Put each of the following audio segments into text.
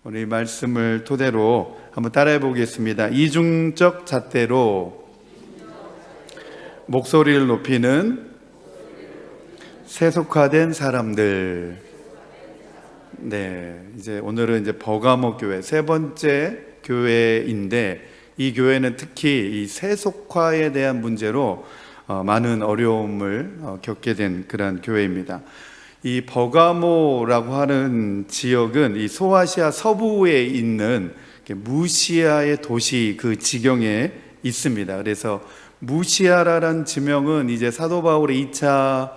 오늘 이 말씀을 토대로 한번 따라해 보겠습니다. 이중적 잣대로 목소리를 높이는 세속화된 사람들. 네, 이제 오늘은 이제 버가모 교회 세 번째 교회인데, 이 교회는 특히 이 세속화에 대한 문제로 많은 어려움을 겪게 된 그런 교회입니다. 이 버가모라고 하는 지역은 이 소아시아 서부에 있는 무시아의 도시 그 지경에 있습니다. 그래서 무시아라는 지명은 이제 사도 바울의 2차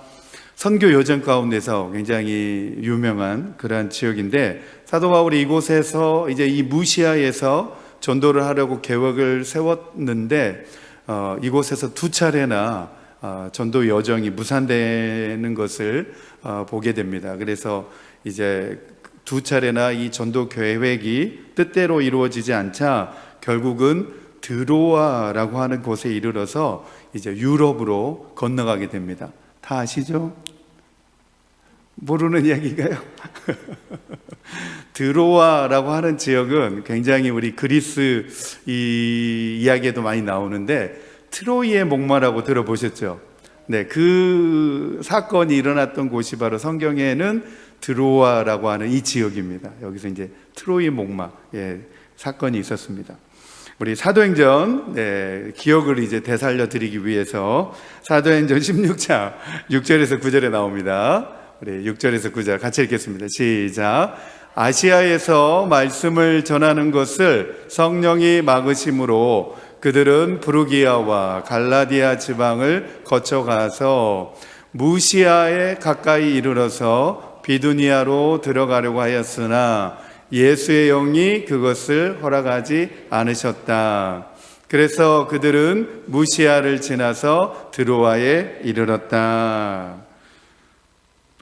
선교 여정 가운데서 굉장히 유명한 그러한 지역인데, 사도 바울이 이곳에서 이제 이 무시아에서 전도를 하려고 계획을 세웠는데 이곳에서 두 차례나 전도 여정이 무산되는 것을 보게 됩니다. 그래서 이제 두 차례나 이 전도 계획이 뜻대로 이루어지지 않자 결국은 드로아라고 하는 곳에 이르러서 이제 유럽으로 건너가게 됩니다. 다 아시죠? 모르는 이야기인가요? 드로아라고 하는 지역은 굉장히 우리 그리스 이야기에도 많이 나오는데, 트로이의 목마라고 들어보셨죠? 네, 그 사건이 일어났던 곳이 바로 성경에는 드로아라고 하는 이 지역입니다. 여기서 이제 트로이 목마 사건이 있었습니다. 우리 사도행전 기억을 이제 되살려 드리기 위해서 사도행전 16장 6절에서 9절에 나옵니다. 우리 6절에서 9절 같이 읽겠습니다. 시작. 아시아에서 말씀을 전하는 것을 성령이 막으심으로 그들은 부르기아와 갈라디아 지방을 거쳐가서 무시아에 가까이 이르러서 비두니아로 들어가려고 하였으나 예수의 영이 그것을 허락하지 않으셨다. 그래서 그들은 무시아를 지나서 드로아에 이르렀다.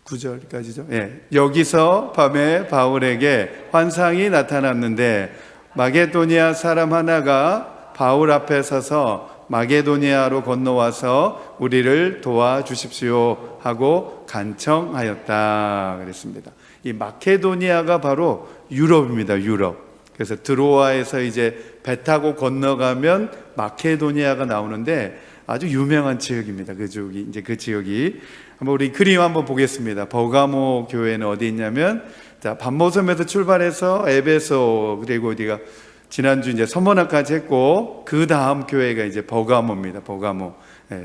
9절까지죠. 여기서 밤에 바울에게 환상이 나타났는데, 마게도니아 사람 하나가 바울 앞에 서서 마게도니아로 건너와서 우리를 도와주십시오 하고 간청하였다 그랬습니다. 이 마케도니아가 바로 유럽입니다. 유럽. 그래서 드로아에서 이제 배 타고 건너가면 마케도니아가 나오는데 아주 유명한 지역입니다. 그 지역이. 한번 우리 그림 한번 보겠습니다. 버가모 교회는 어디 있냐면, 자, 밤모섬에서 출발해서 에베소, 그리고 어디가 지난주 이제 서머나까지 했고, 그 다음 교회가 이제 버가모입니다. 버가모.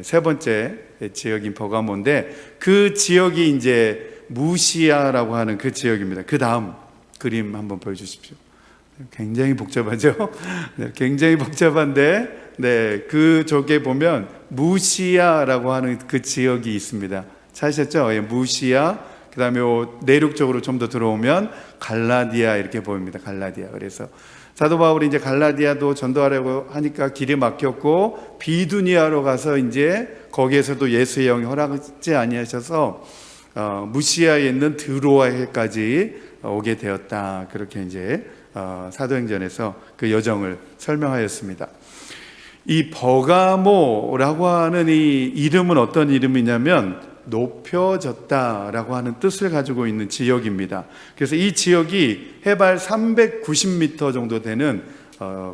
세 번째 지역인 버가모인데, 그 지역이 이제 무시아라고 하는 그 지역입니다. 그 다음 그림 한번 보여주십시오. 굉장히 복잡하죠? 굉장히 복잡한데, 그쪽에 보면 무시아라고 하는 그 지역이 있습니다. 찾으셨죠? 무시아. 그 다음에 내륙적으로 좀 더 들어오면 갈라디아 이렇게 보입니다. 갈라디아. 그래서 사도 바울이 이제 갈라디아도 전도하려고 하니까 길이 막혔고, 비두니아로 가서 이제 거기에서도 예수의 영이 허락하지 아니하셔서 무시아에 있는 드로아에까지 오게 되었다. 그렇게 이제 사도행전에서 그 여정을 설명하였습니다. 이 버가모라고 하는 이 이름은 어떤 이름이냐면 높여졌다라고 하는 뜻을 가지고 있는 지역입니다. 그래서 이 지역이 해발 390m 정도 되는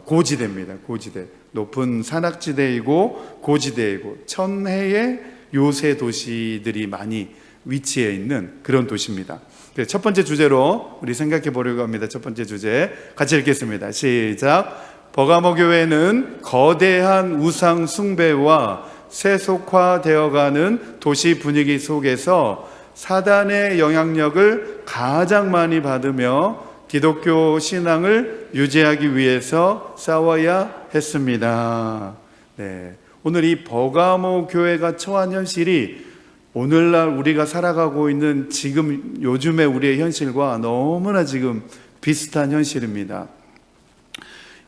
고지대입니다. 고지대. 높은 산악지대이고 고지대이고 천혜의 요새 도시들이 많이 위치해 있는 그런 도시입니다. 첫 번째 주제로 우리 생각해 보려고 합니다. 첫 번째 주제 같이 읽겠습니다. 시작. 버가모 교회는 거대한 우상 숭배와 세속화되어가는 도시 분위기 속에서 사단의 영향력을 가장 많이 받으며 기독교 신앙을 유지하기 위해서 싸워야 했습니다. 오늘 이 버가모 교회가 처한 현실이 오늘날 우리가 살아가고 있는 지금 요즘의 우리의 현실과 너무나 지금 비슷한 현실입니다.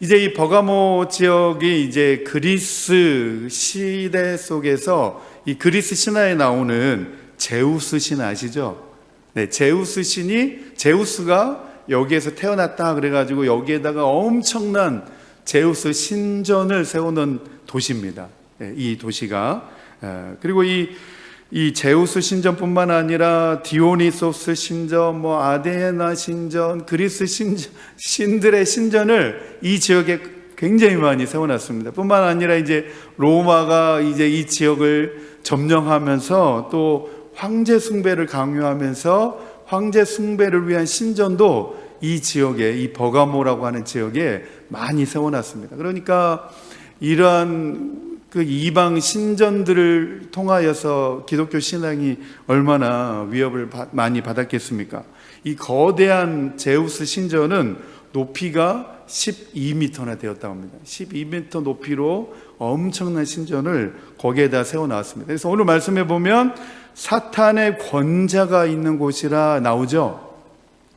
이제 이 버가모 지역이 이제 그리스 시대 속에서 이 그리스 신화에 나오는 제우스 신 아시죠? 제우스가 여기에서 태어났다 그래가지고 여기에다가 엄청난 제우스 신전을 세우는 도시입니다. 이 도시가. 그리고 이 이 제우스 신전뿐만 아니라 디오니소스 신전, 아데나 신전, 그리스 신들의 신전을 이 지역에 굉장히 많이 세워놨습니다. 뿐만 아니라 이제 로마가 이제 이 지역을 점령하면서 또 황제 숭배를 강요하면서 황제 숭배를 위한 신전도 이 지역에, 이 버가모라고 하는 지역에 많이 세워놨습니다. 그러니까 이러한 그 이방 신전들을 통하여서 기독교 신앙이 얼마나 위협을 많이 받았겠습니까? 이 거대한 제우스 신전은 높이가 12m나 되었다고 합니다. 12m 높이로 엄청난 신전을 거기에다 세워놨습니다. 그래서 오늘 말씀해 보면 사탄의 권자가 있는 곳이라 나오죠.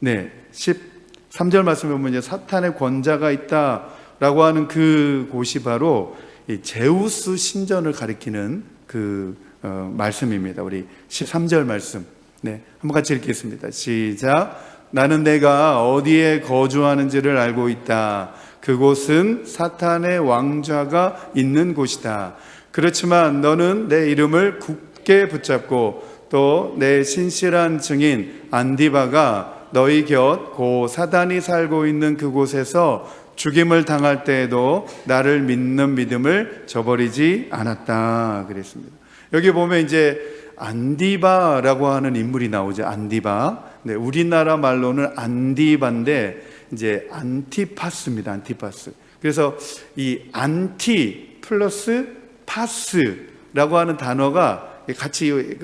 네, 13절 말씀해 보면 사탄의 권자가 있다라고 하는 그 곳이 바로 이 제우스 신전을 가리키는 그 말씀입니다. 우리 13절 말씀, 네, 한번 같이 읽겠습니다. 시작. 나는 내가 어디에 거주하는지를 알고 있다. 그곳은 사탄의 왕좌가 있는 곳이다. 그렇지만 너는 내 이름을 굳게 붙잡고 또 내 신실한 증인 안디바가 너희 곁 고 사단이 살고 있는 그곳에서 죽임을 당할 때에도 나를 믿는 믿음을 저버리지 않았다 그랬습니다. 여기 보면 이제 안디바라고 하는 인물이 나오죠. 안디바. 네, 우리나라 말로는 안디바인데 이제 안티파스입니다. 안티파스. 그래서 이 안티 플러스 파스라고 하는 단어가 같이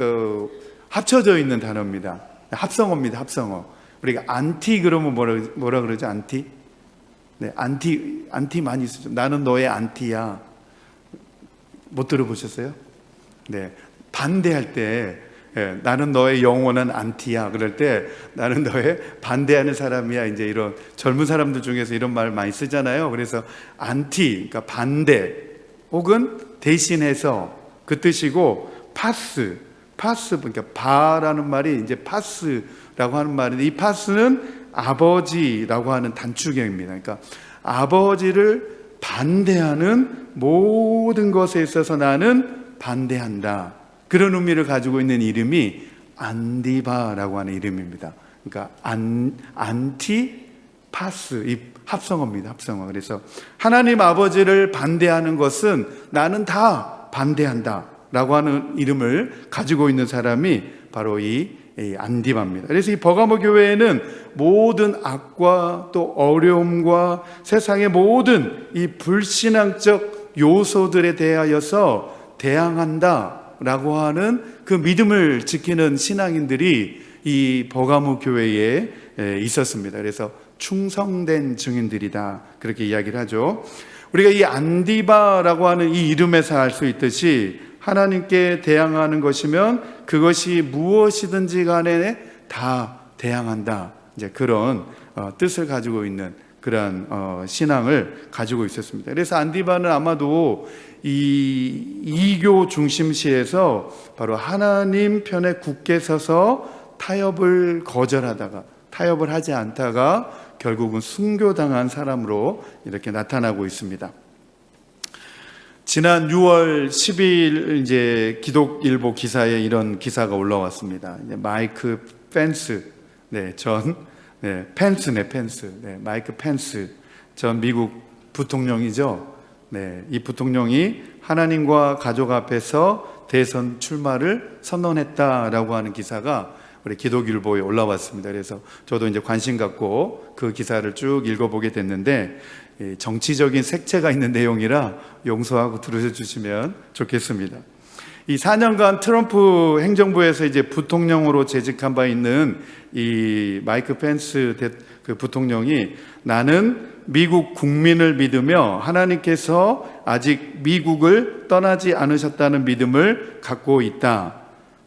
합쳐져 있는 단어입니다. 합성어입니다. 합성어. 우리가 안티 그러면 뭐라 그러죠? 안티? 네, 안티 많이 쓰죠. 나는 너의 안티야. 못 들어보셨어요? 네, 반대할 때 나는 너의 영원한 안티야. 그럴 때 나는 너의 반대하는 사람이야. 이제 이런 젊은 사람들 중에서 이런 말 많이 쓰잖아요. 그래서 안티, 그러니까 반대 혹은 대신해서 그 뜻이고 파스, 그러니까 바라는 말이 이제 파스라고 하는 말인데 이 파스는 아버지라고 하는 단축형입니다. 그러니까 아버지를 반대하는 모든 것에 있어서 나는 반대한다. 그런 의미를 가지고 있는 이름이 안디바라고 하는 이름입니다. 그러니까 안티파스, 이 합성어입니다. 합성어. 그래서 하나님 아버지를 반대하는 것은 나는 다 반대한다 라고 하는 이름을 가지고 있는 사람이 바로 이 안디바입니다. 그래서 이 버가모 교회에는 모든 악과 또 어려움과 세상의 모든 이 불신앙적 요소들에 대하여서 대항한다 라고 하는 그 믿음을 지키는 신앙인들이 이 버가모 교회에 있었습니다. 그래서 충성된 증인들이다 그렇게 이야기를 하죠. 우리가 이 안디바라고 하는 이 이름에서 알 수 있듯이 하나님께 대항하는 것이면 그것이 무엇이든지 간에 다 대항한다. 이제 그런 뜻을 가지고 있는 그러한 신앙을 가지고 있었습니다. 그래서 안디바는 아마도 이 이교 중심시에서 바로 하나님 편에 굳게 서서 타협을 하지 않다가 결국은 순교당한 사람으로 이렇게 나타나고 있습니다. 지난 6월 10일 이제 기독일보 기사에 이런 기사가 올라왔습니다. 이제 마이크 펜스, 마이크 펜스 전 미국 부통령이죠. 네, 이 부통령이 하나님과 가족 앞에서 대선 출마를 선언했다라고 하는 기사가 우리 기독일보에 올라왔습니다. 그래서 저도 이제 관심 갖고 그 기사를 쭉 읽어보게 됐는데 정치적인 색채가 있는 내용이라 용서하고 들으셔주시면 좋겠습니다. 이 4년간 트럼프 행정부에서 이제 부통령으로 재직한 바 있는 이 마이크 펜스 그 부통령이 나는 미국 국민을 믿으며 하나님께서 아직 미국을 떠나지 않으셨다는 믿음을 갖고 있다.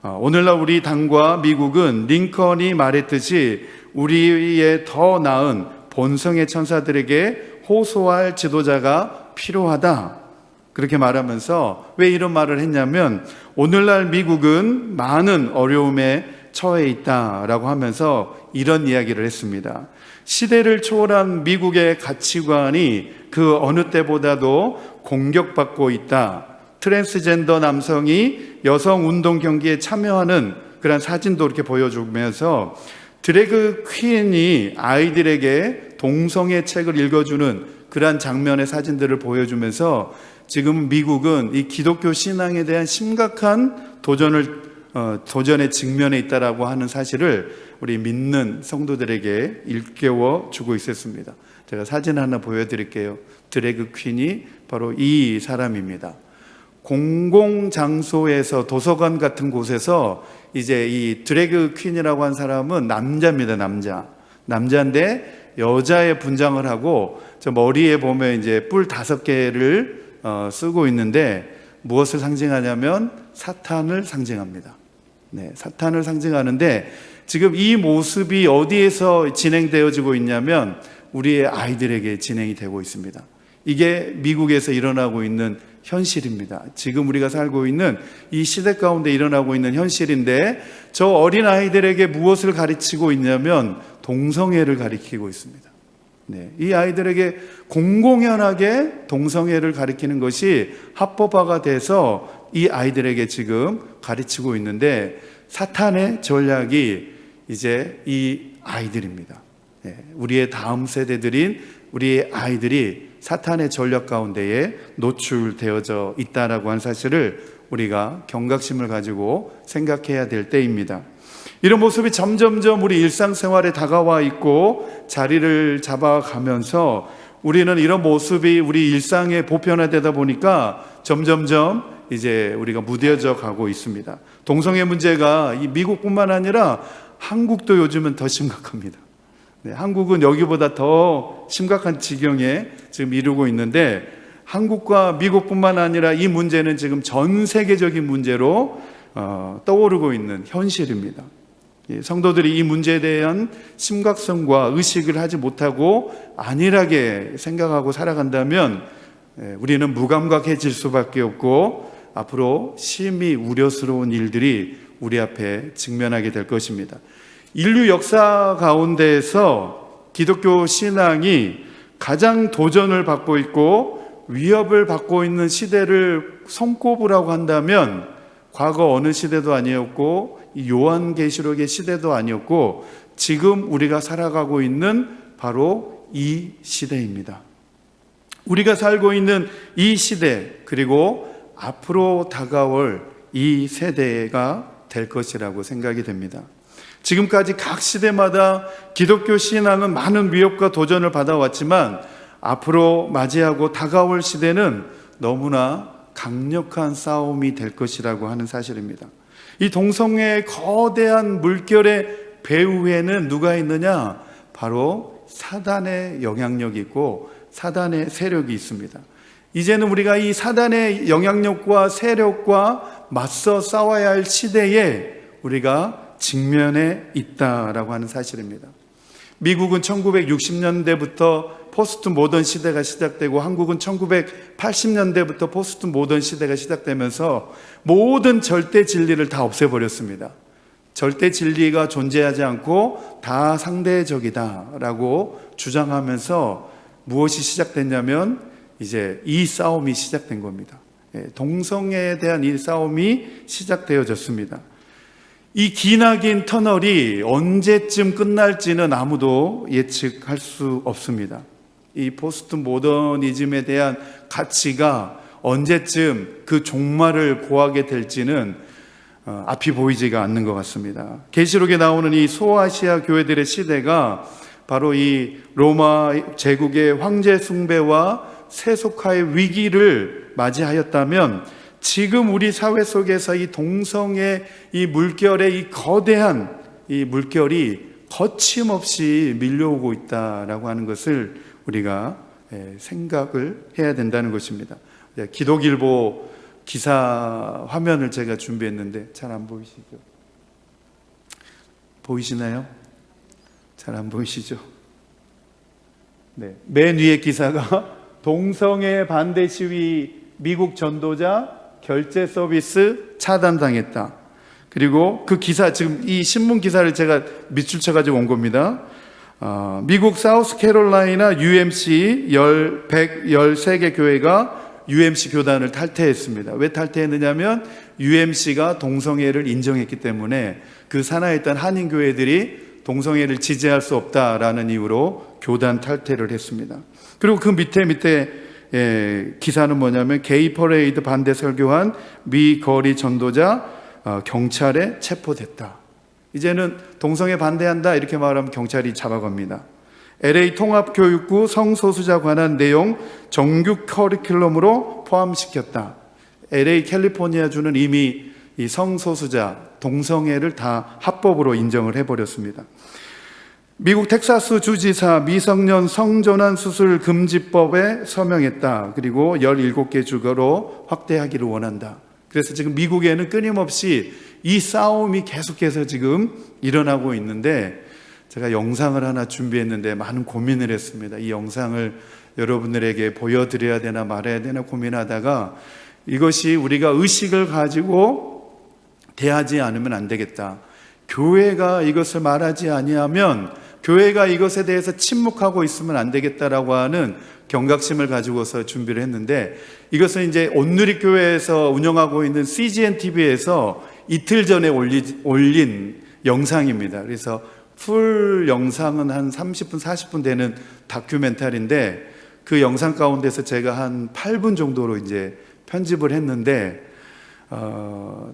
오늘날 우리 당과 미국은 링컨이 말했듯이 우리의 더 나은 본성의 천사들에게 호소할 지도자가 필요하다. 그렇게 말하면서 왜 이런 말을 했냐면 오늘날 미국은 많은 어려움에 처해 있다라고 하면서 이런 이야기를 했습니다. 시대를 초월한 미국의 가치관이 그 어느 때보다도 공격받고 있다. 트랜스젠더 남성이 여성 운동 경기에 참여하는 그런 사진도 이렇게 보여주면서 드래그 퀸이 아이들에게 동성애 책을 읽어주는 그러한 장면의 사진들을 보여주면서 지금 미국은 이 기독교 신앙에 대한 심각한 도전의 직면에 있다라고 하는 사실을 우리 믿는 성도들에게 일깨워 주고 있었습니다. 제가 사진 하나 보여드릴게요. 드래그 퀸이 바로 이 사람입니다. 공공장소에서 도서관 같은 곳에서 이제 이 드래그 퀸이라고 한 사람은 남자입니다. 남자인데 여자의 분장을 하고 저 머리에 보면 이제 뿔 5개를 쓰고 있는데 무엇을 상징하냐면 사탄을 상징합니다. 네, 사탄을 상징하는데 지금 이 모습이 어디에서 진행되어지고 있냐면 우리의 아이들에게 진행이 되고 있습니다. 이게 미국에서 일어나고 있는 현실입니다. 지금 우리가 살고 있는 이 시대 가운데 일어나고 있는 현실인데 저 어린 아이들에게 무엇을 가르치고 있냐면 동성애를 가르치고 있습니다. 네, 이 아이들에게 공공연하게 동성애를 가르치는 것이 합법화가 돼서 이 아이들에게 지금 가르치고 있는데 사탄의 전략이 이제 이 아이들입니다. 네, 우리의 다음 세대들인 우리의 아이들이 사탄의 전략 가운데에 노출되어져 있다라고 하는 사실을 우리가 경각심을 가지고 생각해야 될 때입니다. 이런 모습이 점점점 우리 일상생활에 다가와 있고 자리를 잡아가면서 우리는 이런 모습이 우리 일상에 보편화되다 보니까 점점점 이제 우리가 무뎌져 가고 있습니다. 동성애 문제가 이 미국뿐만 아니라 한국도 요즘은 더 심각합니다. 네, 한국은 여기보다 더 심각한 지경에 지금 이르고 있는데 한국과 미국뿐만 아니라 이 문제는 지금 전 세계적인 문제로 떠오르고 있는 현실입니다. 성도들이 이 문제에 대한 심각성과 의식을 하지 못하고 안일하게 생각하고 살아간다면 우리는 무감각해질 수밖에 없고 앞으로 심히 우려스러운 일들이 우리 앞에 직면하게 될 것입니다. 인류 역사 가운데에서 기독교 신앙이 가장 도전을 받고 있고 위협을 받고 있는 시대를 손꼽으라고 한다면 과거 어느 시대도 아니었고 요한계시록의 시대도 아니었고 지금 우리가 살아가고 있는 바로 이 시대입니다. 우리가 살고 있는 이 시대 그리고 앞으로 다가올 이 세대가 될 것이라고 생각이 됩니다. 지금까지 각 시대마다 기독교 신앙은 많은 위협과 도전을 받아왔지만 앞으로 맞이하고 다가올 시대는 너무나 강력한 싸움이 될 것이라고 하는 사실입니다. 이 동성애의 거대한 물결의 배후에는 누가 있느냐? 바로 사단의 영향력이 있고 사단의 세력이 있습니다. 이제는 우리가 이 사단의 영향력과 세력과 맞서 싸워야 할 시대에 우리가 직면해 있다라고 하는 사실입니다. 미국은 1960년대부터 포스트 모던 시대가 시작되고 한국은 1980년대부터 포스트 모던 시대가 시작되면서 모든 절대 진리를 다 없애버렸습니다. 절대 진리가 존재하지 않고 다 상대적이다라고 주장하면서 무엇이 시작됐냐면 이제 이 싸움이 시작된 겁니다. 동성애에 대한 이 싸움이 시작되어졌습니다. 이 기나긴 터널이 언제쯤 끝날지는 아무도 예측할 수 없습니다. 이 포스트 모더니즘에 대한 가치가 언제쯤 그 종말을 고하게 될지는 앞이 보이지가 않는 것 같습니다. 계시록에 나오는 이 소아시아 교회들의 시대가 바로 이 로마 제국의 황제 숭배와 세속화의 위기를 맞이하였다면 지금 우리 사회 속에서 이 동성애 이 물결의 이 거대한 이 물결이 거침없이 밀려오고 있다라고 하는 것을 우리가 생각을 해야 된다는 것입니다. 기독일보 기사 화면을 제가 준비했는데 잘 안 보이시죠? 보이시나요? 잘 안 보이시죠? 네. 맨 위에 기사가 동성애 반대 시위 미국 전도자 결제 서비스 차단당했다. 그리고 그 기사, 지금 이 신문 기사를 제가 밑줄 쳐가지고 온 겁니다. 미국 사우스캐롤라이나 UMC 113개 교회가 UMC 교단을 탈퇴했습니다. 왜 탈퇴했느냐면 UMC가 동성애를 인정했기 때문에 그 산하에 있던 한인교회들이 동성애를 지지할 수 없다라는 이유로 교단 탈퇴를 했습니다. 그리고 그 밑에 기사는 뭐냐면 게이 퍼레이드 반대 설교한 미 거리 전도자 경찰에 체포됐다. 이제는 동성애 반대한다 이렇게 말하면 경찰이 잡아갑니다. LA 통합교육부 성소수자 관한 내용 정규 커리큘럼으로 포함시켰다. LA 캘리포니아주는 이미 이 성소수자, 동성애를 다 합법으로 인정을 해버렸습니다. 미국 텍사스 주지사 미성년 성전환 수술 금지법에 서명했다. 그리고 17개 주로 확대하기를 원한다. 그래서 지금 미국에는 끊임없이 이 싸움이 계속해서 지금 일어나고 있는데, 제가 영상을 하나 준비했는데 많은 고민을 했습니다. 이 영상을 여러분들에게 보여드려야 되나 말아야 되나 고민하다가 이것이 우리가 의식을 가지고 대하지 않으면 안 되겠다. 교회가 이것을 말하지 아니하면, 교회가 이것에 대해서 침묵하고 있으면 안 되겠다라고 하는 경각심을 가지고서 준비를 했는데, 이것은 이제 온누리교회에서 운영하고 있는 CGN TV에서 이틀 전에 올린 영상입니다. 그래서 풀 영상은 한 30분, 40분 되는 다큐멘터리인데, 그 영상 가운데서 제가 한 8분 정도로 이제 편집을 했는데,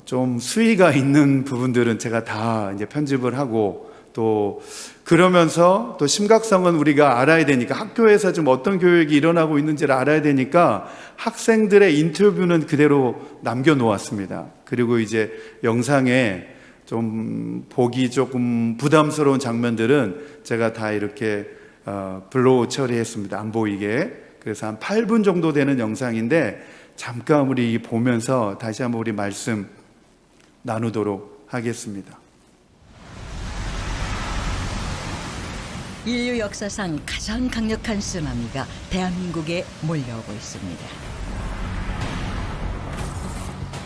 좀 수위가 있는 부분들은 제가 다 이제 편집을 하고, 또 그러면서 또 심각성은 우리가 알아야 되니까, 학교에서 지금 어떤 교육이 일어나고 있는지를 알아야 되니까 학생들의 인터뷰는 그대로 남겨놓았습니다. 그리고 이제 영상에 좀 보기 조금 부담스러운 장면들은 제가 다 이렇게 블로우 처리했습니다. 안 보이게. 그래서 한 8분 정도 되는 영상인데, 잠깐 우리 보면서 다시 한번 우리 말씀 나누도록 하겠습니다. 인류 역사상 가장 강력한 쓰나미가 대한민국에 몰려오고 있습니다.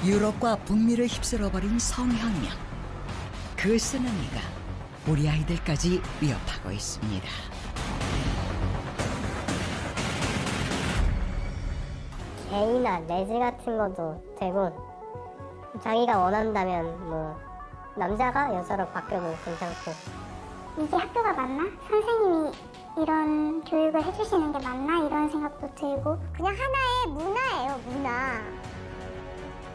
유럽과 북미를 휩쓸어버린 성혁명. 그 쓰나미가 우리 아이들까지 위협하고 있습니다. 게이나 레즈 같은 것도 되고, 자기가 원한다면 뭐 남자가 여자로 바뀌어도 괜찮고. 이게 학교가 맞나? 선생님이 이런 교육을 해주시는 게 맞나? 이런 생각도 들고. 그냥 하나의 문화예요, 문화.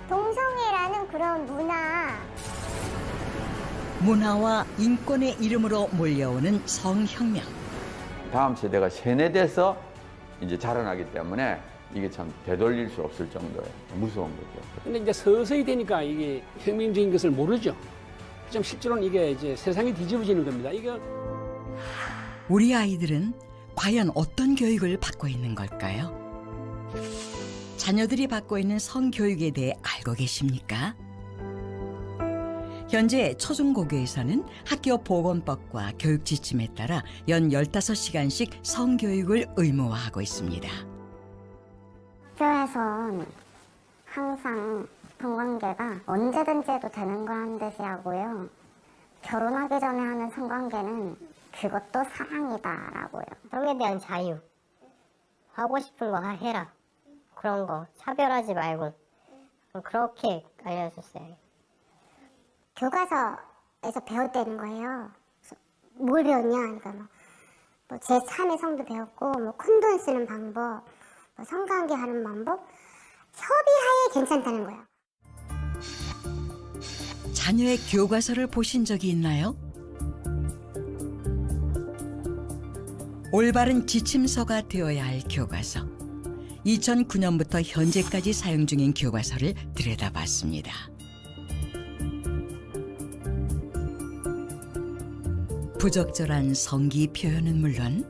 동성애라는 그런 문화. 문화와 인권의 이름으로 몰려오는 성혁명. 다음 세대가 세뇌돼서 이제 자라나기 때문에 이게 참 되돌릴 수 없을 정도의 무서운 거죠. 근데 이제 서서히 되니까 이게 혁명적인 것을 모르죠. 좀 실제로는 이게 이제 세상이 뒤집어지는 겁니다. 이거 우리 아이들은 과연 어떤 교육을 받고 있는 걸까요? 자녀들이 받고 있는 성교육에 대해 알고 계십니까? 현재 초중고교에서는 학교 보건법과 교육 지침에 따라 연 15시간씩 성교육을 의무화하고 있습니다. 학교에선 항상 성관계가 언제든지 해도 되는 거라는 듯이 하고요. 결혼하기 전에 하는 성관계는 그것도 사랑이다라고요. 성에 대한 자유, 하고 싶은 거 해라, 그런 거 차별하지 말고, 그렇게 알려줬어요. 교과서에서 배웠다는 거예요. 뭘 배웠냐? 그러니까 뭐 제3의 성도 배웠고, 뭐 콘돔 쓰는 방법, 뭐 성관계 하는 방법, 협의하에 괜찮다는 거예요. 자녀의 교과서를 보신 적이 있나요? 올바른 지침서가 되어야 할 교과서. 2009년부터 현재까지 사용 중인 교과서를 들여다봤습니다. 부적절한 성기 표현은 물론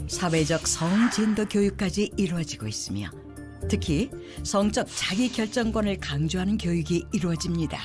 사회적 성진도 교육까지 이루어지고 있으며, 특히 성적 자기결정권을 강조하는 교육이 이루어집니다.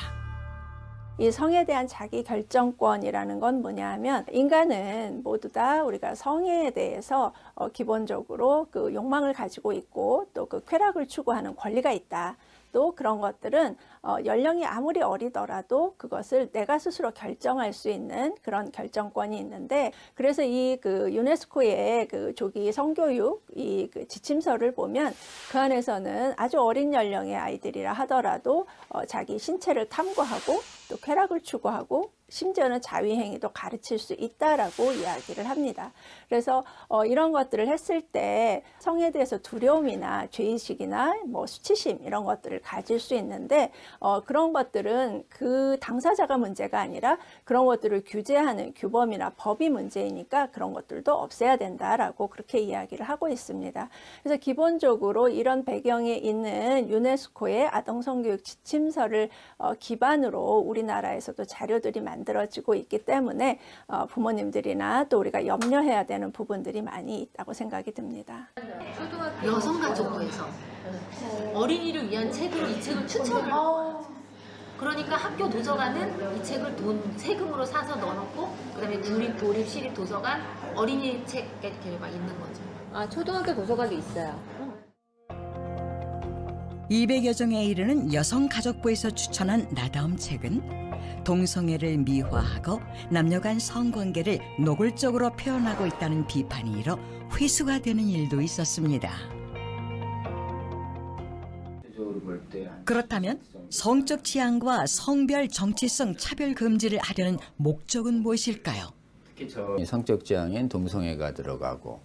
이 성에 대한 자기결정권이라는 건 뭐냐 하면, 인간은 모두 다 우리가 성에 대해서 기본적으로 그 욕망을 가지고 있고, 또 그 쾌락을 추구하는 권리가 있다. 또 그런 것들은 연령이 아무리 어리더라도 그것을 내가 스스로 결정할 수 있는 그런 결정권이 있는데, 그래서 이 그 유네스코의 그 조기 성교육 이 그 지침서를 보면 그 안에서는 아주 어린 연령의 아이들이라 하더라도 자기 신체를 탐구하고 또 쾌락을 추구하고 심지어는 자위행위도 가르칠 수 있다라고 이야기를 합니다. 그래서 이런 것들을 했을 때 성에 대해서 두려움이나 죄의식이나 뭐 수치심 이런 것들을 가질 수 있는데 그런 것들은 그 당사자가 문제가 아니라 그런 것들을 규제하는 규범이나 법이 문제이니까 그런 것들도 없애야 된다라고 그렇게 이야기를 하고 있습니다. 그래서 기본적으로 이런 배경에 있는 유네스코의 아동성교육 지침서를 기반으로 우리나라에서도 자료들이 만들어지고 있기 때문에 부모님들이나 또 우리가 염려해야 되는 부분들이 많이 있다고 생각이 듭니다. 여성가족부에서 어린이를 위한 책으로 이 책을 추천을 한 거예요. 그러니까 학교 도서관은 이 책을 세금으로 사서 넣어놓고 그다음에 도립 시립 도서관 어린이 책 이렇게 막 있는 거죠. 아, 초등학교 도서관도 있어요. 200여 종에 이르는 여성가족부에서 추천한 나다움 책은 동성애를 미화하고 남녀 간 성관계를 노골적으로 표현하고 있다는 비판이 일어 회수가 되는 일도 있었습니다. 그렇다면 성적 취향과 성별 정체성 차별 금지를 하려는 목적은 무엇일까요? 성적 취향엔 동성애가 들어가고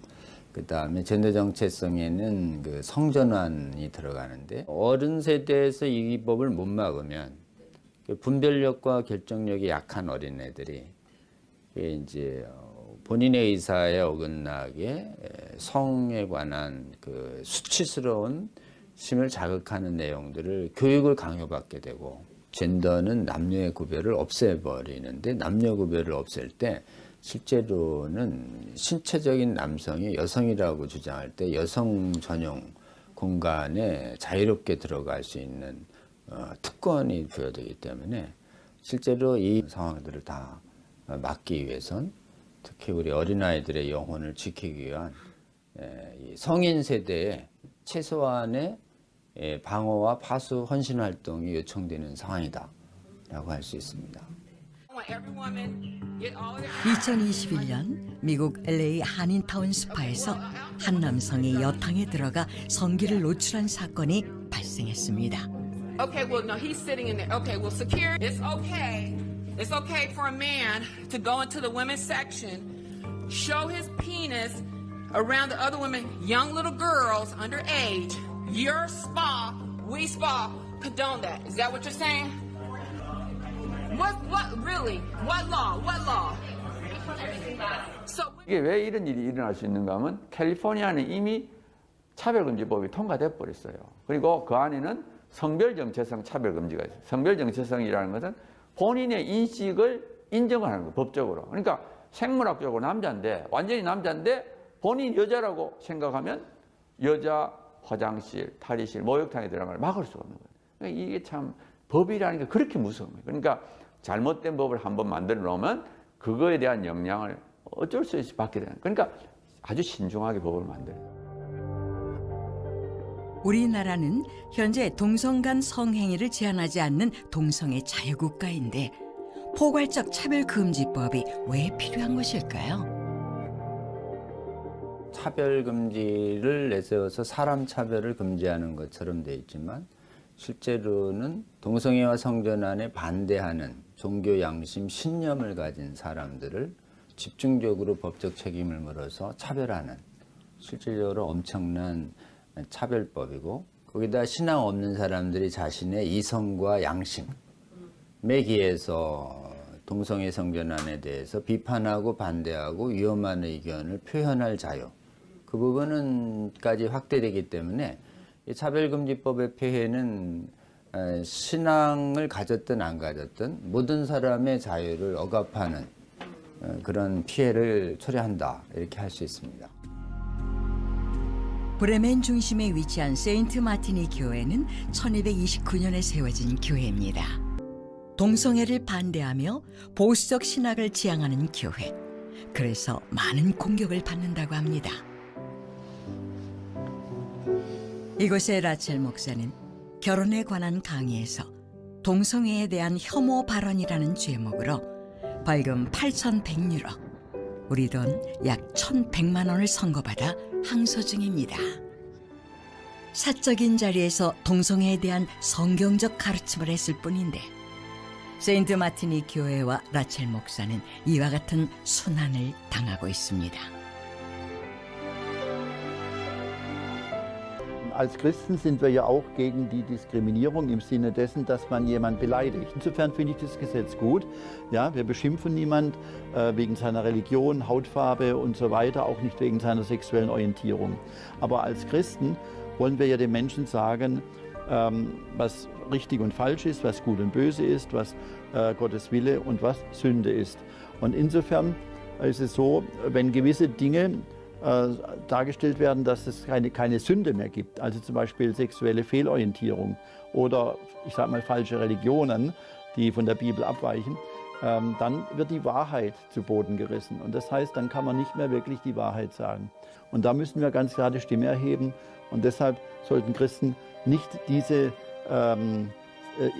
그 다음에 젠더 정체성에는 그 성전환이 들어가는데 어른 세대에서 이 법을 못 막으면 분별력과 결정력이 약한 어린애들이 이제 본인의 의사에 어긋나게 성에 관한 그 수치스러운 심을 자극하는 내용들을 교육을 강요받게 되고 젠더는 남녀의 구별을 없애버리는데 남녀 구별을 없앨 때 실제로는 신체적인 남성이 여성이라고 주장할 때 여성 전용 공간에 자유롭게 들어갈 수 있는 특권이 부여되기 때문에 실제로 이 상황들을 다 막기 위해선 특히 우리 어린아이들의 영혼을 지키기 위한 이 성인 세대의 최소한의 방어와 파수 헌신 활동이 요청되는 상황이다라고 할 수 있습니다. 2021년 미국 LA 한인타운 스파에서 한 남성이 여탕에 들어가 성기를 노출한 사건이 발생했습니다. Okay, well, no, he's sitting in there. Okay, well, secure. It's okay. It's okay for a man to go into the women's section, show his penis around the other women, young little girls underage. Your spa, we spa, condone that. Is that what you're saying? What, really? What law? What law? So, 이게 왜 이런 일이 일어날 수 있는가 하면 캘리포니아는 이미 차별금지법이 통과돼 버렸어요. 그리고 그 안에는 성별정체성 차별금지가 있어요. 성별정체성이라는 것은 본인의 인식을 인정을 하는 거예요, 법적으로. 그러니까 생물학적으로 남자인데, 완전히 남자인데 본인 여자라고 생각하면 여자 화장실, 탈의실, 목욕탕에 들어가는 걸 막을 수가 없는 거예요. 그러니까 이게 참 법이라는 게 그렇게 무서운 거예요. 그러니까 잘못된 법을 한번 만들어 놓으면 그거에 대한 영향을 어쩔 수 없이 받게 되는 거예요. 그러니까 아주 신중하게 법을 만들어요. 우리나라는 현재 동성 간 성행위를 제한하지 않는 동성애 자유국가인데 포괄적 차별금지법이 왜 필요한 것일까요? 차별금지를 내세워서 사람 차별을 금지하는 것처럼 돼 있지만 실제로는 동성애와 성전환에 반대하는 종교 양심, 신념을 가진 사람들을 집중적으로 법적 책임을 물어서 차별하는 실질적으로 엄청난 차별법이고 거기다 신앙 없는 사람들이 자신의 이성과 양심에 기해서 동성애 성전환에 대해서 비판하고 반대하고 위험한 의견을 표현할 자유 그 부분은까지 확대되기 때문에 이 차별금지법의 폐해는 신앙을 가졌든 안 가졌든 모든 사람의 자유를 억압하는 그런 피해를 초래한다 이렇게 할 수 있습니다. 브레멘 중심에 위치한 세인트 마티니 교회는 1229년에 세워진 교회입니다. 동성애를 반대하며 보수적 신학을 지향하는 교회. 그래서 많은 공격을 받는다고 합니다. 이곳의 라첼 목사는 결혼에 관한 강의에서 동성애에 대한 혐오 발언이라는 제목으로 벌금 8,100유로, 우리 돈 약 1,100만 원을 선고받아 항소 중입니다. 사적인 자리에서 동성애에 대한 성경적 가르침을 했을 뿐인데 세인트 마티니 교회와 라첼 목사는 이와 같은 순환을 당하고 있습니다. Als Christen sind wir ja auch gegen die Diskriminierung im Sinne dessen, dass man jemanden beleidigt. Insofern finde ich das Gesetz gut. Ja, wir beschimpfen niemand wegen seiner Religion, Hautfarbe und so weiter, auch nicht wegen seiner sexuellen Orientierung. Aber als Christen wollen wir ja den Menschen sagen, was richtig und falsch ist, was gut und böse ist, was Gottes Wille und was Sünde ist. Und insofern ist es so, wenn gewisse Dinge dargestellt werden, dass es keine Sünde mehr gibt, also zum Beispiel sexuelle Fehlorientierung oder ich sage mal falsche Religionen, die von der Bibel abweichen, dann wird die Wahrheit zu Boden gerissen. Und das heißt, dann kann man nicht mehr wirklich die Wahrheit sagen. Und da müssen wir ganz klar die Stimme erheben. Und deshalb sollten Christen nicht diese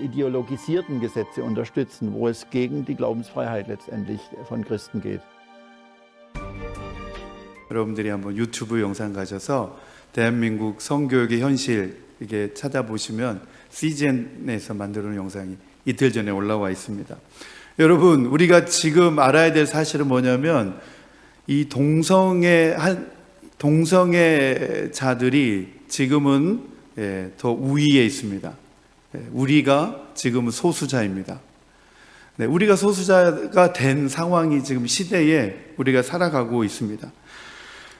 ideologisierten Gesetze unterstützen, wo es gegen die Glaubensfreiheit letztendlich von Christen geht. 여러분들이 한번 유튜브 영상 가셔서 대한민국 성교육의 현실 이게 찾아보시면 CGN에서 만들어 놓은 영상이 이틀 전에 올라와 있습니다. 여러분, 우리가 지금 알아야 될 사실은 뭐냐면 이 동성애자들이 지금은 더 우위에 있습니다. 우리가 지금은 소수자입니다. 우리가 소수자가 된 상황이 지금 시대에 우리가 살아가고 있습니다.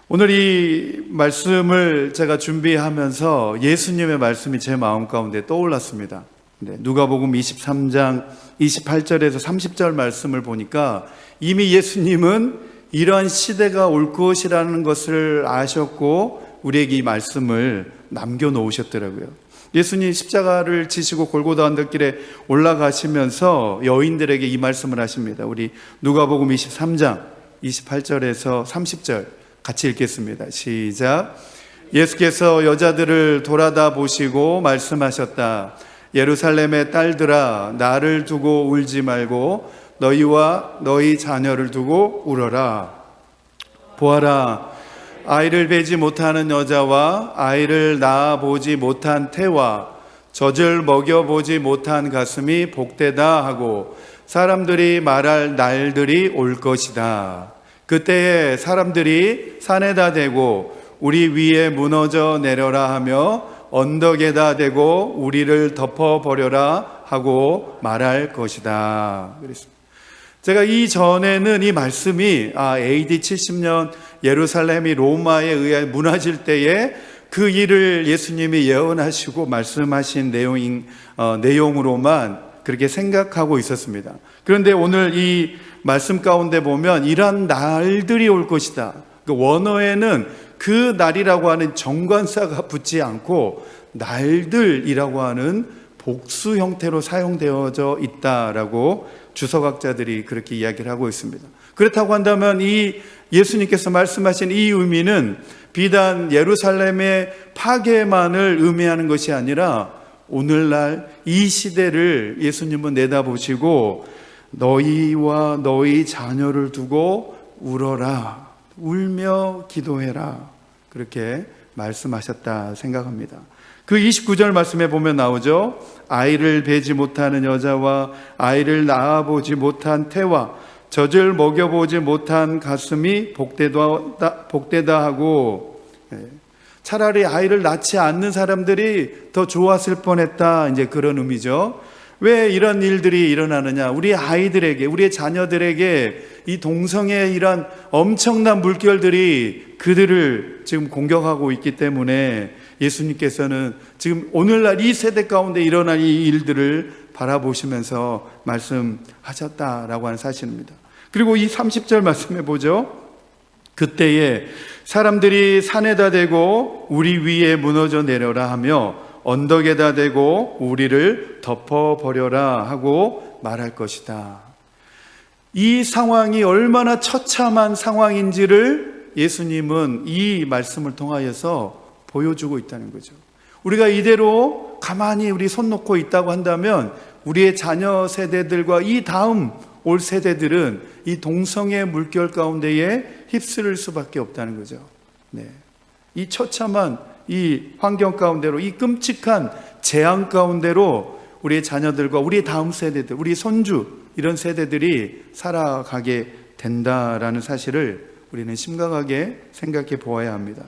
오늘 이 말씀을 제가 준비하면서 예수님의 말씀이 제 마음 가운데 떠올랐습니다. 누가복음 23장 28절에서 30절 말씀을 보니까 이미 예수님은 이러한 시대가 올 것이라는 것을 아셨고 우리에게 이 말씀을 남겨놓으셨더라고요. 예수님 십자가를 지시고 골고다 언덕길에 올라가시면서 여인들에게 이 말씀을 하십니다. 우리 누가복음 23장 28절에서 30절 같이 읽겠습니다. 시작. 예수께서 여자들을 돌아다 보시고 말씀하셨다. 예루살렘의 딸들아, 나를 두고 울지 말고 너희와 너희 자녀를 두고 울어라. 보아라, 아이를 베지 못하는 여자와 아이를 낳아보지 못한 태와 젖을 먹여보지 못한 가슴이 복되다 하고 사람들이 말할 날들이 올 것이다. 그때에 사람들이 산에다 대고 우리 위에 무너져 내려라 하며 언덕에다 대고 우리를 덮어버려라 하고 말할 것이다. 그랬습니다. 제가 이전에는 이 말씀이 AD 70년 예루살렘이 로마에 의해 무너질 때에 그 일을 예수님이 예언하시고 말씀하신 내용으로만 그렇게 생각하고 있었습니다. 그런데 오늘 이 말씀 가운데 보면 이러한 날들이 올 것이다. 그 원어에는 그 날이라고 하는 정관사가 붙지 않고 날들이라고 하는 복수 형태로 사용되어져 있다라고 주석학자들이 그렇게 이야기를 하고 있습니다. 그렇다고 한다면 이 예수님께서 말씀하신 이 의미는 비단 예루살렘의 파괴만을 의미하는 것이 아니라 오늘날 이 시대를 예수님은 내다보시고 너희와 너희 자녀를 두고 울어라, 울며 기도해라, 그렇게 말씀하셨다 생각합니다. 그 29절 말씀에 보면 나오죠. 아이를 베지 못하는 여자와 아이를 낳아보지 못한 태와 젖을 먹여보지 못한 가슴이 복되다 하고, 차라리 아이를 낳지 않는 사람들이 더 좋았을 뻔했다, 이제 그런 의미죠. 왜 이런 일들이 일어나느냐? 우리 아이들에게, 우리의 자녀들에게 이 동성애의 이런 엄청난 물결들이 그들을 지금 공격하고 있기 때문에 예수님께서는 지금 오늘날 이 세대 가운데 일어난 이 일들을 바라보시면서 말씀하셨다라고 하는 사실입니다. 그리고 이 30절 말씀해 보죠. 그때에 사람들이 산에다 대고 우리 위에 무너져 내려라 하며 언덕에다 대고 우리를 덮어버려라 하고 말할 것이다. 이 상황이 얼마나 처참한 상황인지를 예수님은 이 말씀을 통하여서 보여주고 있다는 거죠. 우리가 이대로 가만히 우리 손 놓고 있다고 한다면 우리의 자녀 세대들과 이 다음 올 세대들은 이 동성애 물결 가운데에 휩쓸릴 수밖에 없다는 거죠. 네. 이 처참한 이 환경 가운데로, 이 끔찍한 재앙 가운데로 우리의 자녀들과 우리의 다음 세대들, 우리 손주 이런 세대들이 살아가게 된다라는 사실을 우리는 심각하게 생각해 보아야 합니다.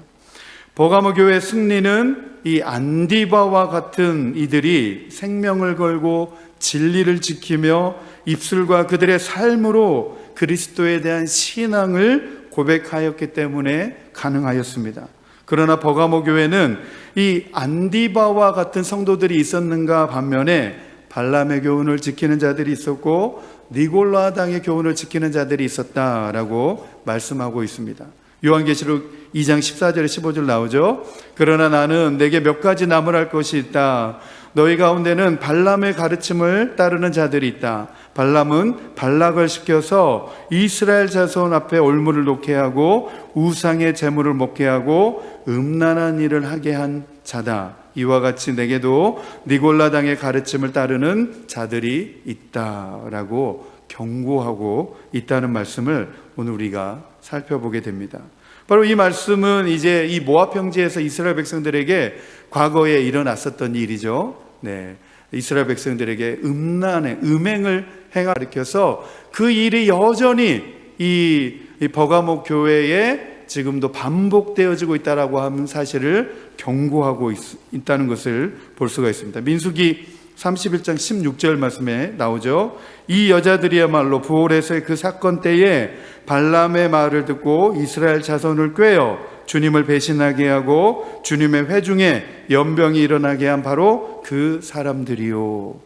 버가모 교회의 승리는 이 안디바와 같은 이들이 생명을 걸고 진리를 지키며 입술과 그들의 삶으로 그리스도에 대한 신앙을 고백하였기 때문에 가능하였습니다. 그러나 버가모 교회는 이 안디바와 같은 성도들이 있었는가 반면에 발람의 교훈을 지키는 자들이 있었고 니골라당의 교훈을 지키는 자들이 있었다라고 말씀하고 있습니다. 요한계시록 2장 14절에 15절 나오죠. 그러나 나는 내게 몇 가지 나무랄 것이 있다. 너희 가운데는 발람의 가르침을 따르는 자들이 있다. 발람은 발락을 시켜서 이스라엘 자손 앞에 올무를 놓게 하고 우상의 제물을 먹게 하고 음란한 일을 하게 한 자다. 이와 같이 내게도 니골라당의 가르침을 따르는 자들이 있다라고 경고하고 있다는 말씀을 오늘 우리가 살펴보게 됩니다. 바로 이 말씀은 이제 이 모압 평지에서 이스라엘 백성들에게 과거에 일어났었던 일이죠. 네, 이스라엘 백성들에게 음행을 가르쳐서 그 일이 여전히 이 버가모 교회에 지금도 반복되어지고 있다라고 하는 사실을 경고하고 있다는 것을 볼 수가 있습니다. 민수기 31장 16절 말씀에 나오죠. 이 여자들이야말로 부올에서의 그 사건 때에 발람의 말을 듣고 이스라엘 자손을 꾀어 주님을 배신하게 하고 주님의 회중에 연병이 일어나게 한 바로 그 사람들이요.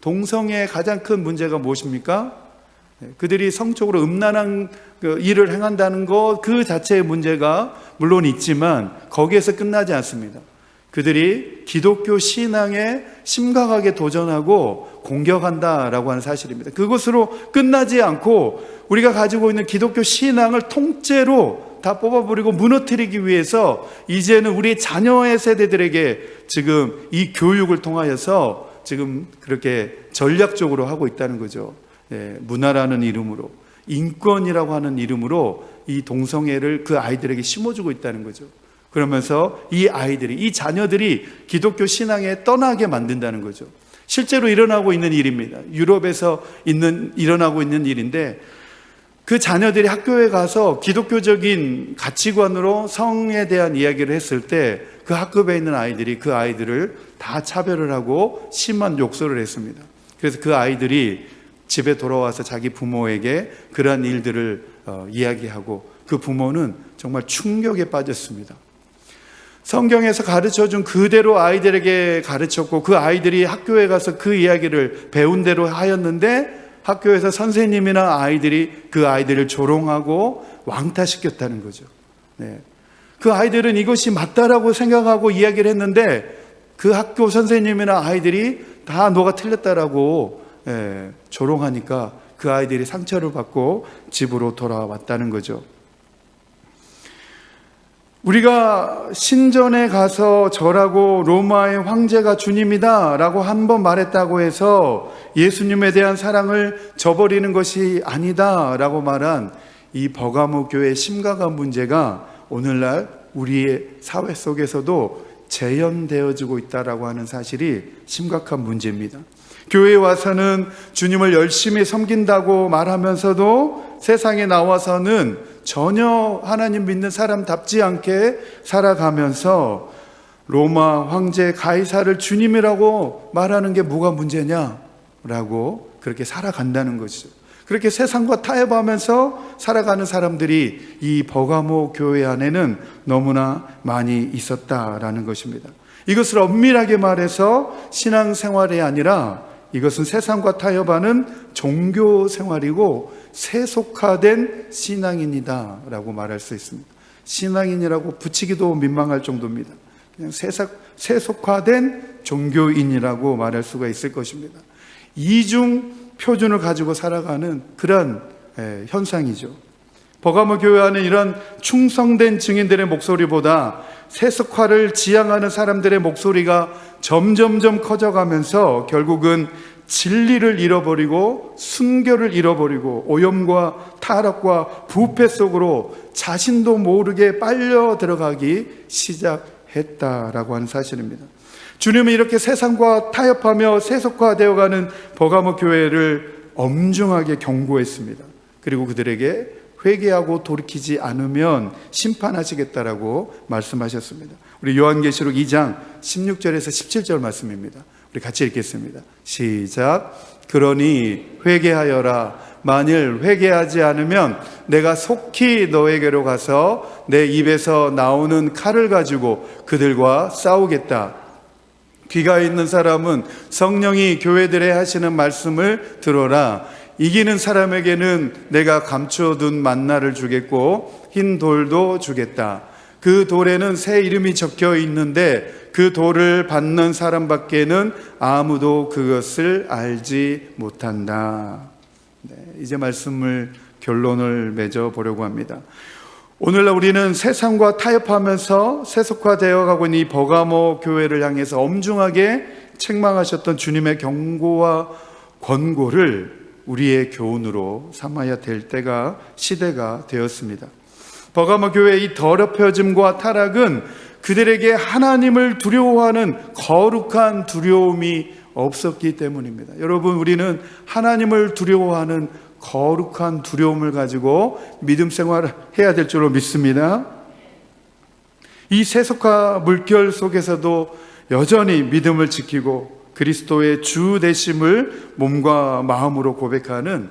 동성애의 가장 큰 문제가 무엇입니까? 그들이 성적으로 음란한 일을 행한다는 것 그 자체의 문제가 물론 있지만 거기에서 끝나지 않습니다. 그들이 기독교 신앙에 심각하게 도전하고 공격한다라고 하는 사실입니다. 그것으로 끝나지 않고 우리가 가지고 있는 기독교 신앙을 통째로 다 뽑아버리고 무너뜨리기 위해서 이제는 우리 자녀의 세대들에게 지금 이 교육을 통하여서 지금 그렇게 전략적으로 하고 있다는 거죠. 문화라는 이름으로, 인권이라고 하는 이름으로 이 동성애를 그 아이들에게 심어주고 있다는 거죠. 그러면서 이 아이들이, 이 자녀들이 기독교 신앙에 떠나게 만든다는 거죠. 실제로 일어나고 있는 일입니다. 유럽에서 일어나고 있는 일인데 그 자녀들이 학교에 가서 기독교적인 가치관으로 성에 대한 이야기를 했을 때 그 학급에 있는 아이들이 그 아이들을 다 차별을 하고 심한 욕설을 했습니다. 그래서 그 아이들이 집에 돌아와서 자기 부모에게 그러한 일들을 이야기하고 그 부모는 정말 충격에 빠졌습니다. 성경에서 가르쳐준 그대로 아이들에게 가르쳤고 그 아이들이 학교에 가서 그 이야기를 배운 대로 하였는데 학교에서 선생님이나 아이들이 그 아이들을 조롱하고 왕따시켰다는 거죠. 네. 그 아이들은 이것이 맞다라고 생각하고 이야기를 했는데 그 학교 선생님이나 아이들이 다 너가 틀렸다라고 조롱하니까 그 아이들이 상처를 받고 집으로 돌아왔다는 거죠. 우리가 신전에 가서 절하고 로마의 황제가 주님이다 라고 한 번 말했다고 해서 예수님에 대한 사랑을 저버리는 것이 아니다 라고 말한 이 버가모 교회의 심각한 문제가 오늘날 우리의 사회 속에서도 재현되어지고 있다라고 하는 사실이 심각한 문제입니다. 교회에 와서는 주님을 열심히 섬긴다고 말하면서도 세상에 나와서는 전혀 하나님 믿는 사람답지 않게 살아가면서 로마 황제 가이사를 주님이라고 말하는 게 뭐가 문제냐라고 그렇게 살아간다는 것이죠. 그렇게 세상과 타협하면서 살아가는 사람들이 이 버가모 교회 안에는 너무나 많이 있었다라는 것입니다. 이것을 엄밀하게 말해서 신앙생활이 아니라 이것은 세상과 타협하는 종교 생활이고 세속화된 신앙인이다 라고 말할 수 있습니다. 신앙인이라고 붙이기도 민망할 정도입니다. 그냥 세속화된 종교인이라고 말할 수가 있을 것입니다. 이중 표준을 가지고 살아가는 그런 현상이죠. 버가모 교회 안에 이런 충성된 증인들의 목소리보다 세속화를 지향하는 사람들의 목소리가 점점점 커져가면서 결국은 진리를 잃어버리고 순결을 잃어버리고 오염과 타락과 부패 속으로 자신도 모르게 빨려 들어가기 시작했다라고 하는 사실입니다. 주님은 이렇게 세상과 타협하며 세속화되어가는 버가모 교회를 엄중하게 경고했습니다. 그리고 그들에게 회개하고 돌이키지 않으면 심판하시겠다라고 말씀하셨습니다. 우리 요한계시록 2장 16절에서 17절 말씀입니다. 우리 같이 읽겠습니다. 시작. 그러니 회개하여라. 만일 회개하지 않으면 내가 속히 너에게로 가서 내 입에서 나오는 칼을 가지고 그들과 싸우겠다. 귀가 있는 사람은 성령이 교회들에 하시는 말씀을 들어라. 이기는 사람에게는 내가 감춰둔 만나를 주겠고 흰 돌도 주겠다. 그 돌에는 새 이름이 적혀 있는데 그 돌을 받는 사람밖에는 아무도 그것을 알지 못한다. 네, 이제 말씀을 결론을 맺어 보려고 합니다. 오늘날 우리는 세상과 타협하면서 세속화되어 가고 있는 이 버가모 교회를 향해서 엄중하게 책망하셨던 주님의 경고와 권고를 우리의 교훈으로 삼아야 될 때가 시대가 되었습니다. 버가모 교회의 이 더럽혀짐과 타락은 그들에게 하나님을 두려워하는 거룩한 두려움이 없었기 때문입니다. 여러분, 우리는 하나님을 두려워하는 거룩한 두려움을 가지고 믿음 생활을 해야 될 줄로 믿습니다. 이 세속화 물결 속에서도 여전히 믿음을 지키고 그리스도의 주 되심을 몸과 마음으로 고백하는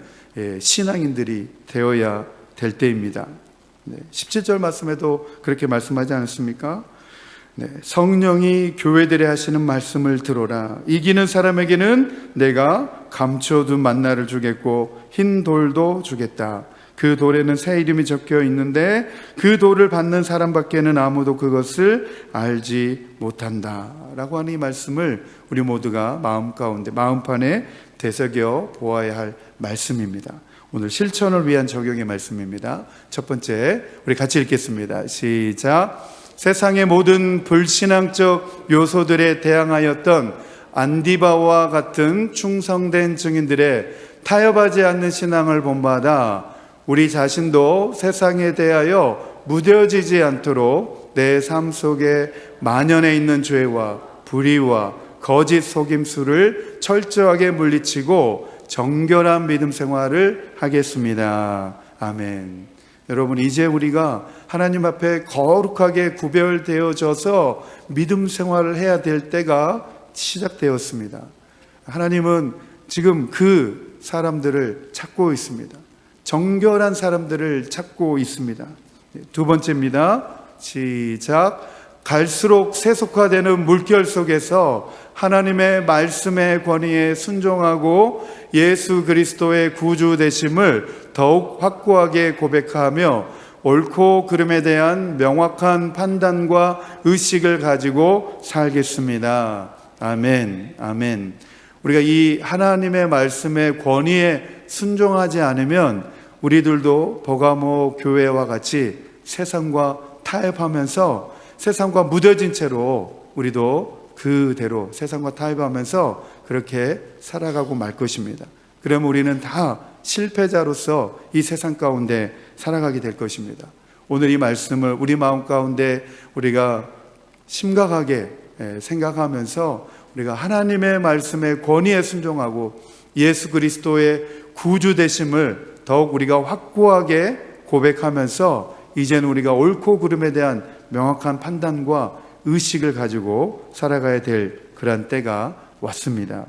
신앙인들이 되어야 될 때입니다. 17절 말씀에도 그렇게 말씀하지 않습니까? 성령이 교회들에 하시는 말씀을 들어라. 이기는 사람에게는 내가 감춰둔 만나를 주겠고 흰 돌도 주겠다. 그 돌에는 새 이름이 적혀 있는데 그 돌을 받는 사람밖에는 아무도 그것을 알지 못한다 라고 하는 이 말씀을 우리 모두가 마음 가운데 마음판에 되새겨 보아야 할 말씀입니다. 오늘 실천을 위한 적용의 말씀입니다. 첫 번째, 우리 같이 읽겠습니다. 시작. 세상의 모든 불신앙적 요소들에 대항하였던 안디바와 같은 충성된 증인들의 타협하지 않는 신앙을 본받아 우리 자신도 세상에 대하여 무뎌지지 않도록 내 삶 속에 만연해 있는 죄와 불의와 거짓 속임수를 철저하게 물리치고 정결한 믿음 생활을 하겠습니다. 아멘. 여러분, 이제 우리가 하나님 앞에 거룩하게 구별되어져서 믿음 생활을 해야 될 때가 시작되었습니다. 하나님은 지금 그 사람들을 찾고 있습니다. 정결한 사람들을 찾고 있습니다. 두 번째입니다. 시작. 갈수록 세속화되는 물결 속에서 하나님의 말씀의 권위에 순종하고 예수 그리스도의 구주 되심을 더욱 확고하게 고백하며 옳고 그름에 대한 명확한 판단과 의식을 가지고 살겠습니다. 아멘, 아멘. 우리가 이 하나님의 말씀의 권위에 순종하지 않으면 우리들도 버가모 교회와 같이 세상과 타협하면서 세상과 무뎌진 채로 우리도 그대로 세상과 타협하면서 그렇게 살아가고 말 것입니다. 그러면 우리는 다 실패자로서 이 세상 가운데 살아가게 될 것입니다. 오늘 이 말씀을 우리 마음 가운데 우리가 심각하게 생각하면서 우리가 하나님의 말씀의 권위에 순종하고 예수 그리스도의 구주 되심을 더욱 우리가 확고하게 고백하면서 이제는 우리가 옳고 그름에 대한 명확한 판단과 의식을 가지고 살아가야 될 그런 때가 왔습니다.